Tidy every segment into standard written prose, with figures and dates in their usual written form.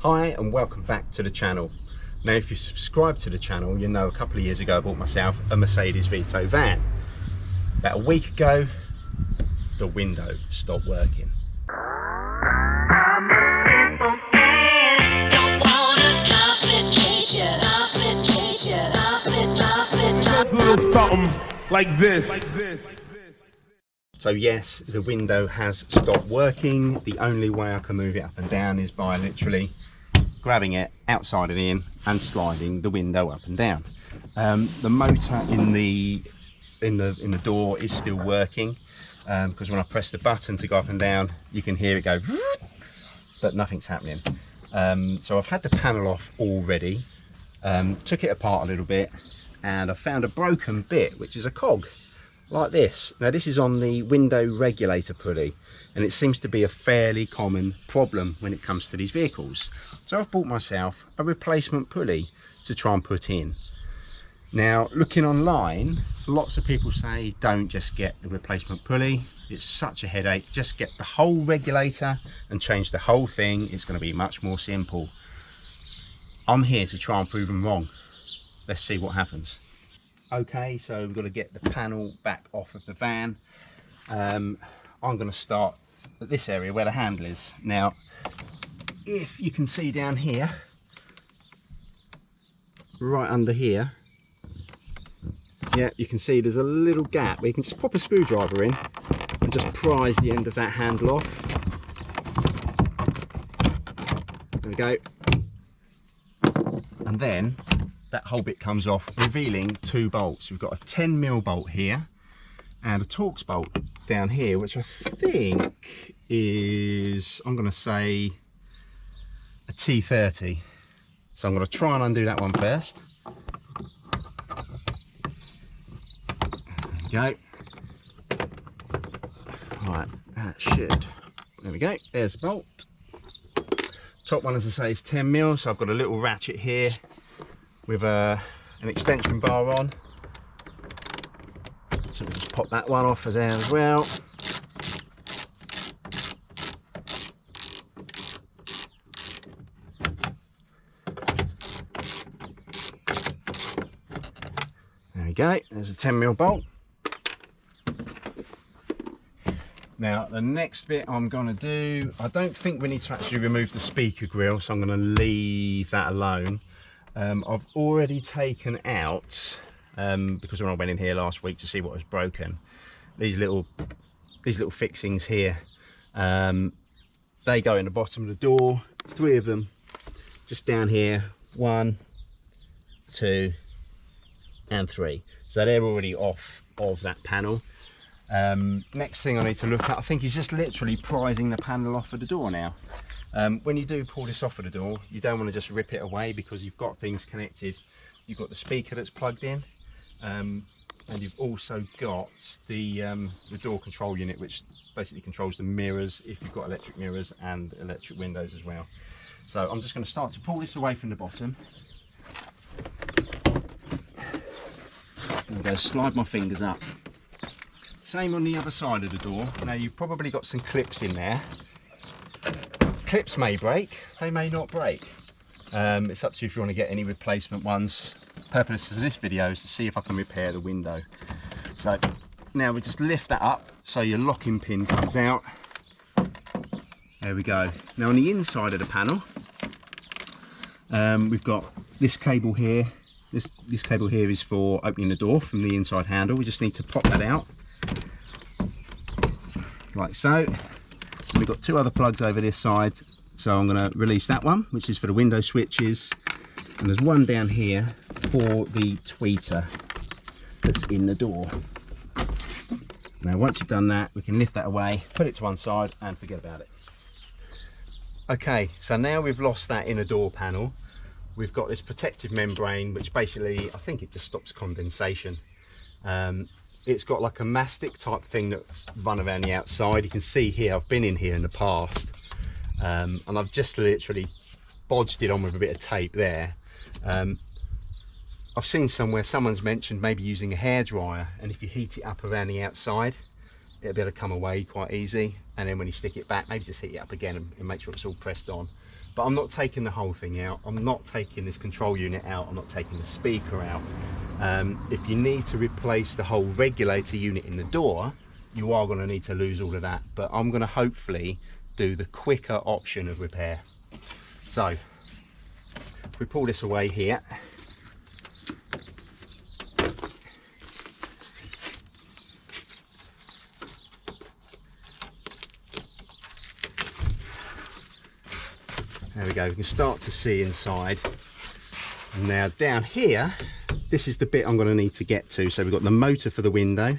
Hi and welcome back to the channel. Now if you subscribe to the channel, you know a couple of years ago I bought myself a Mercedes Vito van. About a week ago, the window stopped working. Just a little something like this. So yes, the window has stopped working. The only way I can move it up and down is by literally grabbing it outside and in and sliding the window up and down. The motor in the door is still working, because when I press the button to go up and down, you can hear it go, but nothing's happening. So I've had the panel off already, took it apart a little bit, and I found a broken bit, which is a cog like this. Now this is on the window regulator pulley, and it seems to be a fairly common problem when it comes to these vehicles. So I've bought myself a replacement pulley to try and put in. Now looking online, lots of people say don't just get the replacement pulley, it's such a headache, just get the whole regulator and change the whole thing, it's going to be much more simple. I'm here to try and prove them wrong. Let's see what happens. Okay, so we've got to get the panel back off of the van. I'm going to start at this area where the handle is. Now, if you can see down here, right under here, yeah, you can see there's a little gap where you can just pop a screwdriver in and just prise the end of that handle off. There we go. And then that whole bit comes off, revealing two bolts. We've got a 10mm bolt here and a Torx bolt down here, which I think is, I'm going to say, a T30. So I'm going to try and undo that one first. There we go. Right, that should, there we go, there's the bolt. Top one, as I say, is 10mm, so I've got a little ratchet here with an extension bar on. So we'll just pop that one off as there as well. There we go, there's a 10mm bolt. Now the next bit I'm going to do, I don't think we need to actually remove the speaker grill, so I'm going to leave that alone. I've already taken out, because when I went in here last week to see what was broken, these little fixings here, they go in the bottom of the door, 3 of them just down here, 1, 2 and 3, so they're already off of that panel. Next thing I need to look at, I think, is just literally prising the panel off of the door now. When you do pull this off of the door, you don't want to just rip it away, because you've got things connected. You've got the speaker that's plugged in, and you've also got the door control unit, which basically controls the mirrors, if you've got electric mirrors, and electric windows as well. So I'm just going to start to pull this away from the bottom. I'm going to slide my fingers up. Same on the other side of the door. Now you've probably got some clips in there. Clips may break, they may not break. It's up to you if you want to get any replacement ones. The purpose of this video is to see if I can repair the window. So now we just lift that up so your locking pin comes out. There we go. Now on the inside of the panel, we've got this cable here. This cable here is for opening the door from the inside handle. We just need to pop that out like so. We've got 2 other plugs over this side, so I'm going to release that one, which is for the window switches, and there's one down here for the tweeter that's in the door. Now once you've done that, we can lift that away, put it to one side and forget about it. Okay, so now we've lost that inner door panel, we've got this protective membrane, which basically, I think it just stops condensation. It's got like a mastic type thing that's run around the outside. You can see here, I've been in here in the past, and I've just literally bodged it on with a bit of tape there. I've seen somewhere someone's mentioned maybe using a hairdryer, and if you heat it up around the outside, it'll be able to come away quite easy. And then when you stick it back, maybe just heat it up again and make sure it's all pressed on. but I'm not taking the whole thing out. I'm not taking this control unit out. I'm not taking the speaker out. If you need to replace the whole regulator unit in the door, you are going to need to lose all of that, but I'm going to hopefully do the quicker option of repair. So if we pull this away here, there we go, you can start to see inside. Now down here, this is the bit I'm going to need to get to. So we've got the motor for the window,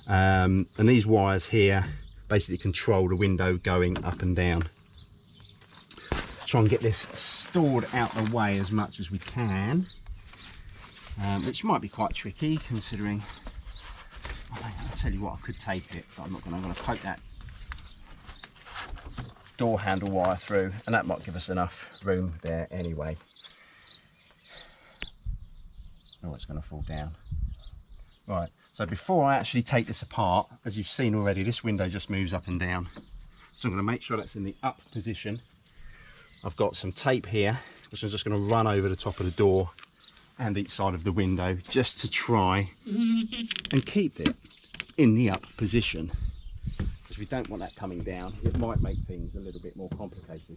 and these wires here basically control the window going up and down. Try and get this stored out the way as much as we can, which might be quite tricky considering, I'll tell you what, I could tape it, but I'm not going to. I'm going to poke that door handle wire through, and that might give us enough room there anyway. Oh, it's going to fall down. Right, so before I actually take this apart, as you've seen already, this window just moves up and down. So I'm going to make sure that's in the up position. I've got some tape here, which I'm just going to run over the top of the door and each side of the window, just to try and keep it in the up position. Because we don't want that coming down. It might make things a little bit more complicated.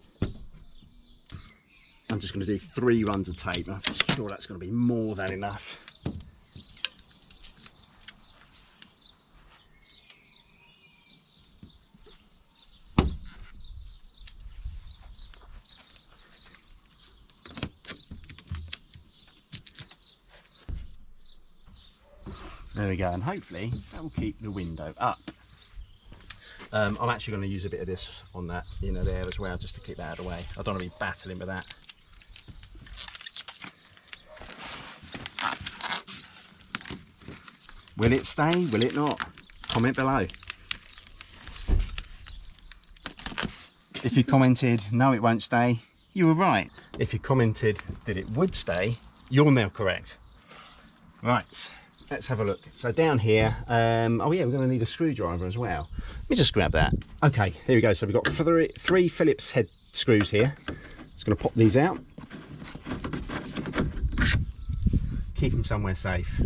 I'm just going to do 3 runs of tape. I'm sure that's going to be more than enough. There we go, and hopefully that will keep the window up. I'm actually going to use a bit of this on that, there as well, just to keep that out of the way. I don't want to be battling with that. Will it stay? Will it not? Comment below. If you commented, no it won't stay, you were right. If you commented that it would stay, you're now correct. Right, let's have a look. So down here, oh yeah, we're going to need a screwdriver as well. Let me just grab that. Okay, here we go. So we've got 3 Phillips head screws here. Just going to pop these out. Keep them somewhere safe.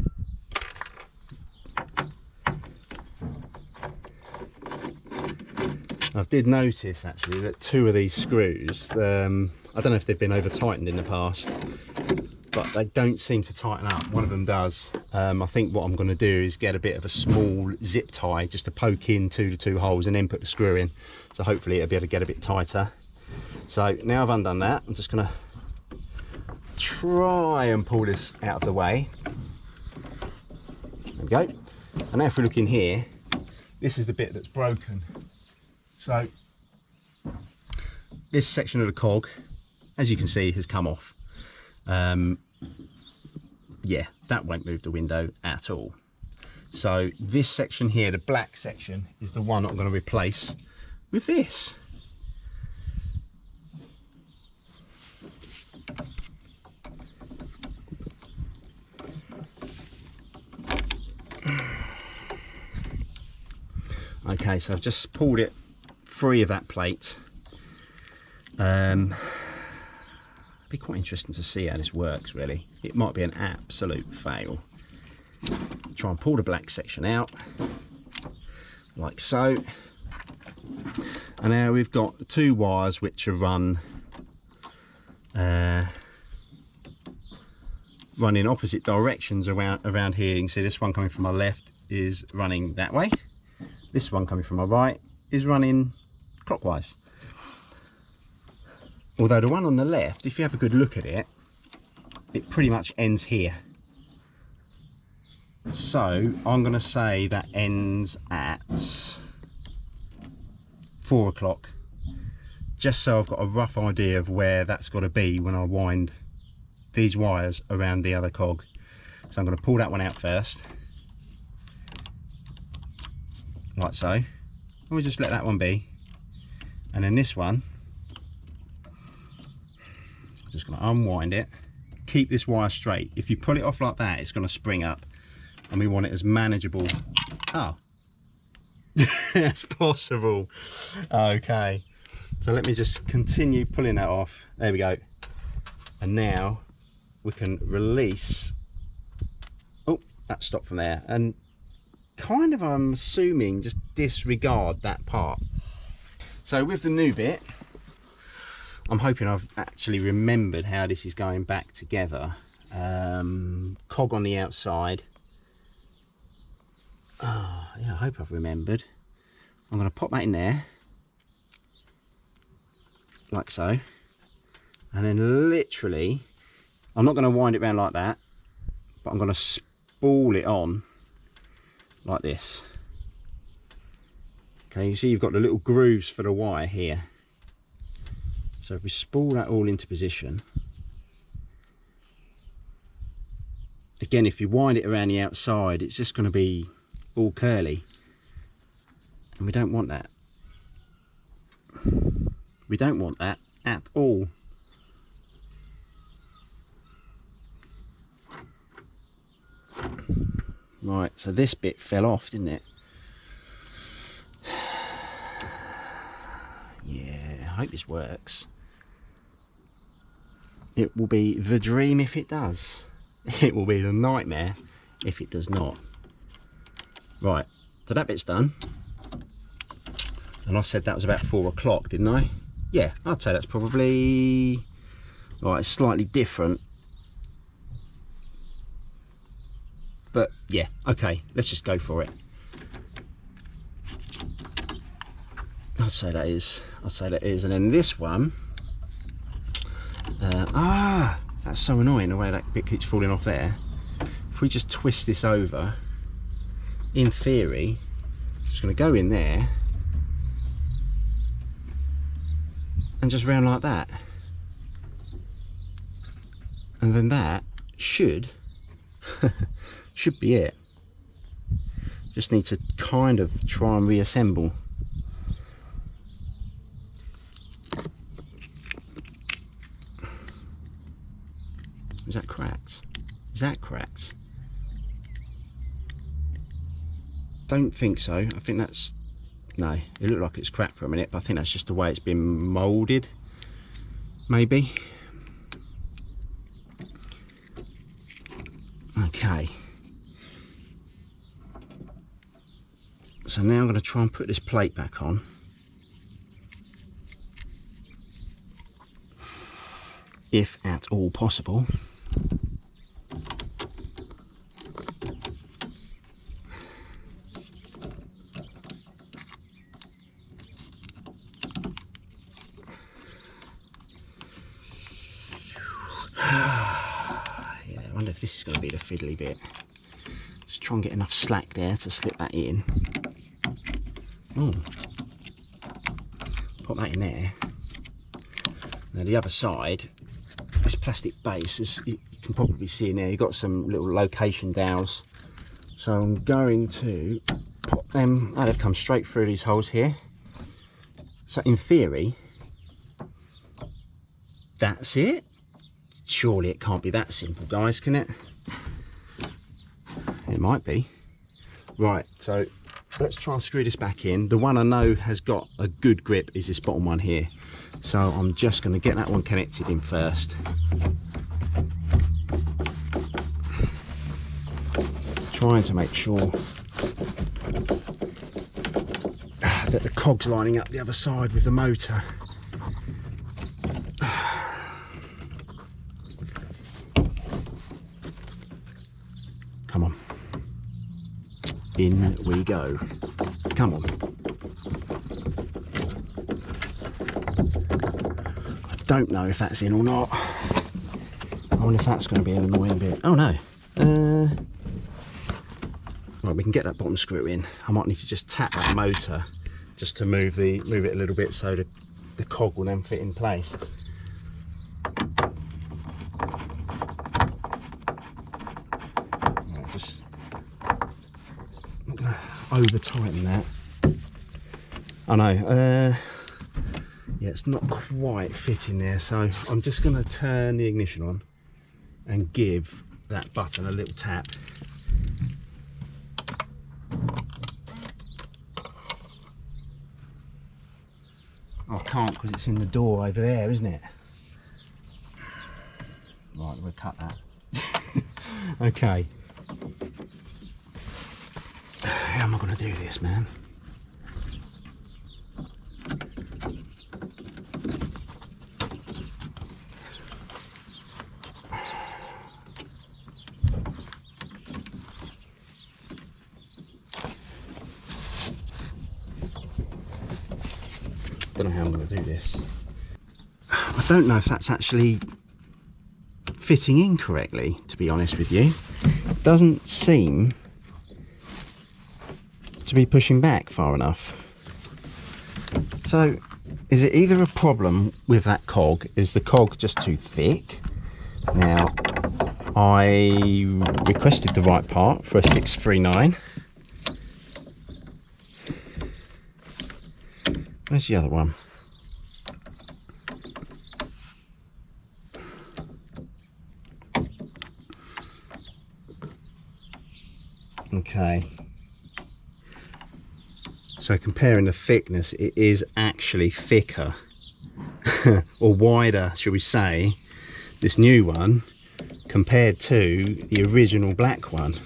I did notice actually that 2 of these screws, I don't know if they've been over tightened in the past, but they don't seem to tighten up. One of them does. I think what I'm going to do is get a bit of a small zip tie just to poke into the 2 holes and then put the screw in. So hopefully it'll be able to get a bit tighter. So now I've undone that, I'm just going to try and pull this out of the way. There we go. And now if we look in here, this is the bit that's broken. So this section of the cog, as you can see, has come off. Yeah, that won't move the window at all. So this section here, the black section, is the one I'm going to replace with this. Okay, so I've just pulled it free of that plate. Be quite interesting to see how this works, really. It might be an absolute fail. Try and pull the black section out like so, and now we've got the 2 wires which are run in opposite directions around here. You can see this one coming from my left is running that way, this one coming from my right is running clockwise. Although the one on the left, if you have a good look at it, it pretty much ends here. So I'm going to say that ends at 4 o'clock, just so I've got a rough idea of where that's got to be when I wind these wires around the other cog. So I'm going to pull that one out first, like so. We'll just let that one be, and then this one, I'm just going to unwind it, keep this wire straight. If you pull it off like that, it's going to spring up, and we want it as manageable as possible. Okay, So let me just continue pulling that off. There we go. And now we can release. Oh, that stopped from there. And kind of, I'm assuming, just disregard that part. So with the new bit, I'm hoping I've actually remembered how this is going back together. Cog on the outside. Oh, yeah, I hope I've remembered. I'm going to pop that in there, like so. And then literally, I'm not going to wind it around like that, but I'm going to spool it on like this. Okay, you see you've got the little grooves for the wire here. So if we spool that all into position, again, if you wind it around the outside, it's just going to be all curly, and we don't want that. We don't want that at all. Right, so this bit fell off, didn't it? Yeah, I hope this works. It will be the dream if it does. It will be the nightmare if it does not. Right, so that bit's done. And I said that was about 4 o'clock, didn't I? Yeah, I'd say that's probably... Right, it's slightly different. But yeah, okay, let's just go for it. I'd say that is. And then this one... that's so annoying the way that bit keeps falling off there. If we just twist this over, in theory, it's just going to go in there and just round like that, and then that should should be it. Just need to kind of try and reassemble. Is that cracked? Is that cracked? Don't think so. I think that's... No, it looked like it's cracked for a minute, but I think that's just the way it's been moulded. Maybe. Okay. So now I'm going to try and put this plate back on. If at all possible. Yeah, I wonder if this is going to be the fiddly bit. Just try and get enough slack there to slip that in. Oh, put that in there. Now the other side, this plastic base, is, you can probably see in there, you've got some little location dowels. So I'm going to pop them, they've come straight through these holes here. So in theory, that's it. Surely it can't be that simple, guys, can it? It might be. Right, so let's try and screw this back in. The one I know has got a good grip is this bottom one here. So I'm just going to get that one connected in first. Trying to make sure that the cog's lining up the other side with the motor. Come on. In we go. Come on. I don't know if that's in or not. I wonder if that's going to be an annoying bit. Oh no. Right, we can get that bottom screw in. I might need to just tap that motor just to move it a little bit so the cog will then fit in place. Right, just over tighten that. I know. Yeah, it's not quite fitting there, so I'm just going to turn the ignition on and give that button a little tap. Oh, I can't because it's in the door over there, isn't it? Right, we'll cut that. Okay. How am I going to do this, man? Don't know how I'm going to do this. I don't know if that's actually fitting in correctly, to be honest with you. It doesn't seem to be pushing back far enough. So is it either a problem with that cog? Is the cog just too thick? Now, I requested the right part for a 639. Where's the other one? Okay. So comparing the thickness, it is actually thicker or wider, shall we say, this new one compared to the original black one.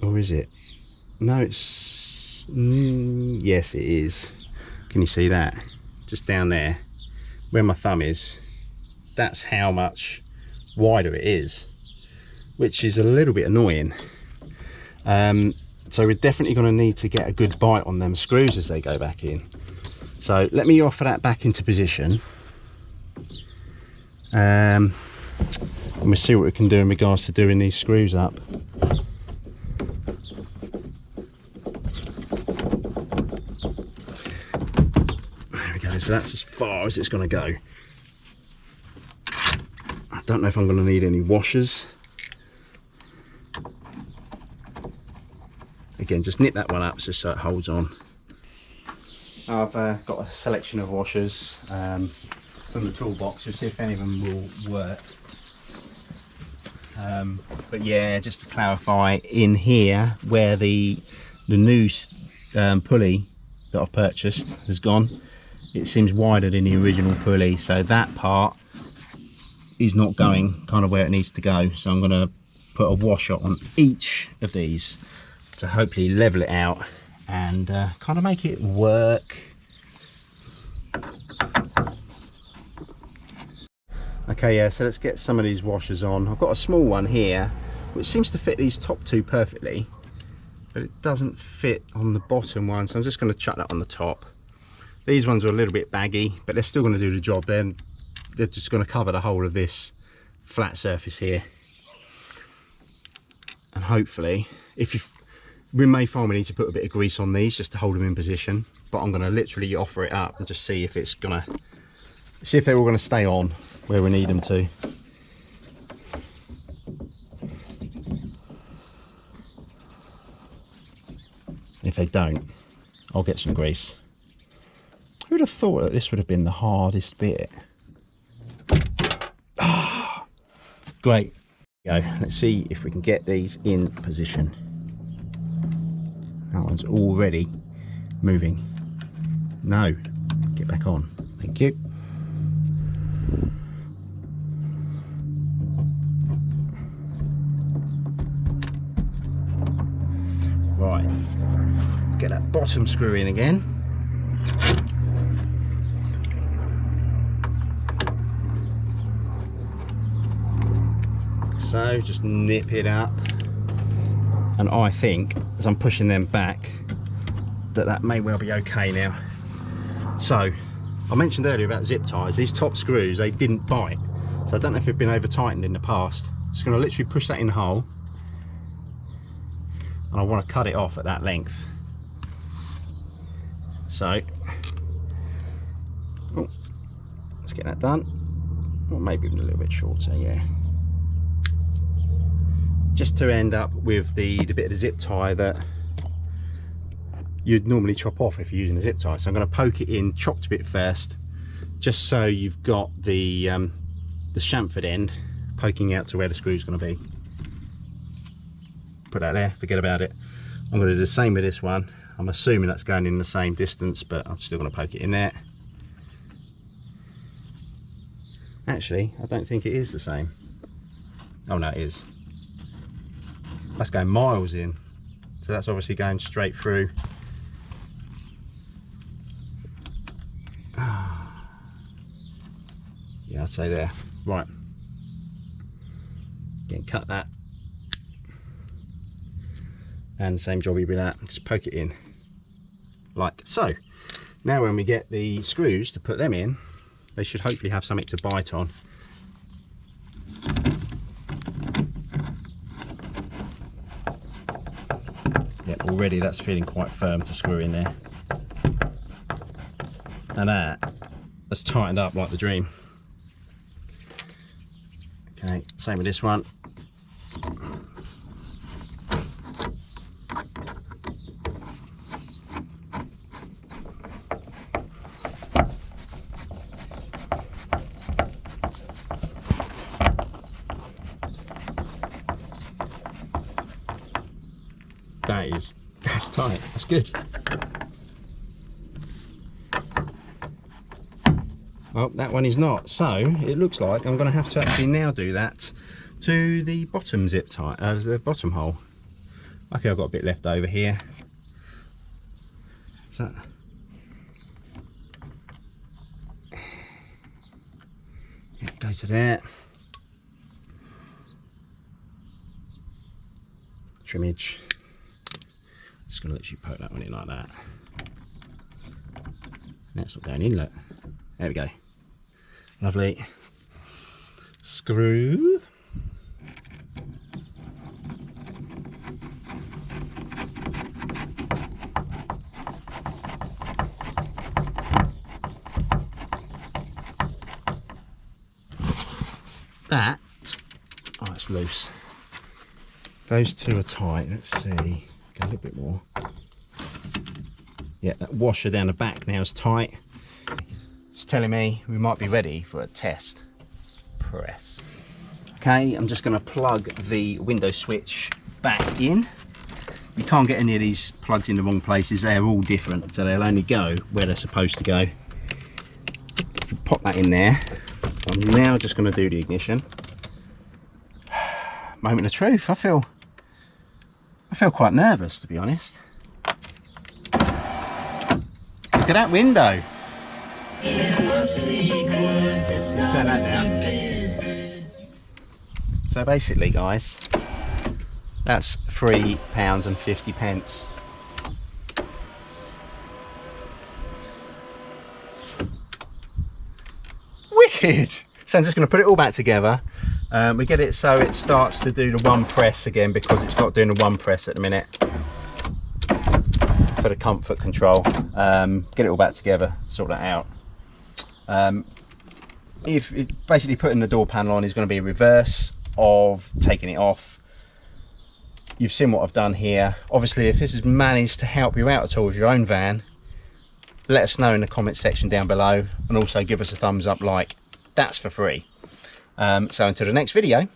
Or is it? No, it's yes, it is. Can you see that? Just down there where my thumb is, that's how much wider it is, which is a little bit annoying. So we're definitely going to need to get a good bite on them screws as they go back in. So let me offer that back into position, and we'll see what we can do in regards to doing these screws up. There we go. So that's as far as it's going to go. I don't know if I'm going to need any washers. Again, just nip that one up just so it holds on. I've got a selection of washers from the toolbox. We'll see if any of them will work. But yeah, just to clarify, in here where the new pulley that I've purchased has gone, it seems wider than the original pulley, so that part is not going kind of where it needs to go. So I'm going to put a washer on each of these to hopefully level it out and kind of make it work. Okay, yeah, so let's get some of these washers on. I've got a small one here which seems to fit these top two perfectly, but it doesn't fit on the bottom one, so I'm just going to chuck that on the top. These ones are a little bit baggy, but they're still going to do the job. They're just going to cover the whole of this flat surface here, and hopefully, we may find we need to put a bit of grease on these just to hold them in position, but I'm going to literally offer it up and just see if they're all going to stay on where we need them to. If they don't, I'll get some grease. Who'd have thought that this would have been the hardest bit? Ah, great. Go. Let's see if we can get these in position. That one's already moving. No, get back on. Thank you. Right, let's get that bottom screw in again. So just nip it up, and I think as I'm pushing them back that may well be okay now. So I mentioned earlier about zip ties. These top screws, they didn't bite, so I don't know if they've been over tightened in the past. Just going to literally push that in the hole, and I want to cut it off at that length. So let's get that done. Or maybe even a little bit shorter, yeah. Just to end up with the bit of the zip tie that you'd normally chop off if you're using a zip tie. So I'm going to poke it in, chopped a bit first, just so you've got the chamfered end poking out to where the screw's going to be. Put that there, forget about it. I'm going to do the same with this one. I'm assuming that's going in the same distance, but I'm still going to poke it in there. Actually, I don't think it is the same. Oh no, it is. That's going miles in. So that's obviously going straight through. Yeah, I'd say there. Right. Again, cut that. And same job with that, just poke it in like so. Now when we get the screws to put them in, they should hopefully have something to bite on. Yeah, already that's feeling quite firm to screw in there. And that's tightened up like the dream. Okay, same with this one. That's tight, that's good. Well, that one is not. So it looks like I'm going to have to actually now do that to the bottom zip tie, the bottom hole. Okay, I've got a bit left over here. So yeah, go to there. Trimmage. Just going to literally poke that one in like that. That's not going in, look. There we go. Lovely. Screw. That, oh, it's loose. Those two are tight. Let's see. Go a little bit more. Yeah, that washer down the back now is tight. It's telling me we might be ready for a test press. Okay, I'm just going to plug the window switch back in. You can't get any of these plugs in the wrong places. They're all different, so they'll only go where they're supposed to go. If you pop that in there, I'm now just going to do the ignition. Moment of truth. I feel quite nervous, to be honest. Look at that window. Let's turn that down. So basically, guys, that's £3.50. Wicked! So I'm just going to put it all back together. We get it so it starts to do the one press again, because it's not doing the one press at the minute. For the comfort control, get it all back together, sort that out. If it, basically putting the door panel on is going to be a reverse of taking it off. You've seen what I've done here. Obviously, if this has managed to help you out at all with your own van, let us know in the comment section down below, and also give us a thumbs up, like that's for free. So until the next video.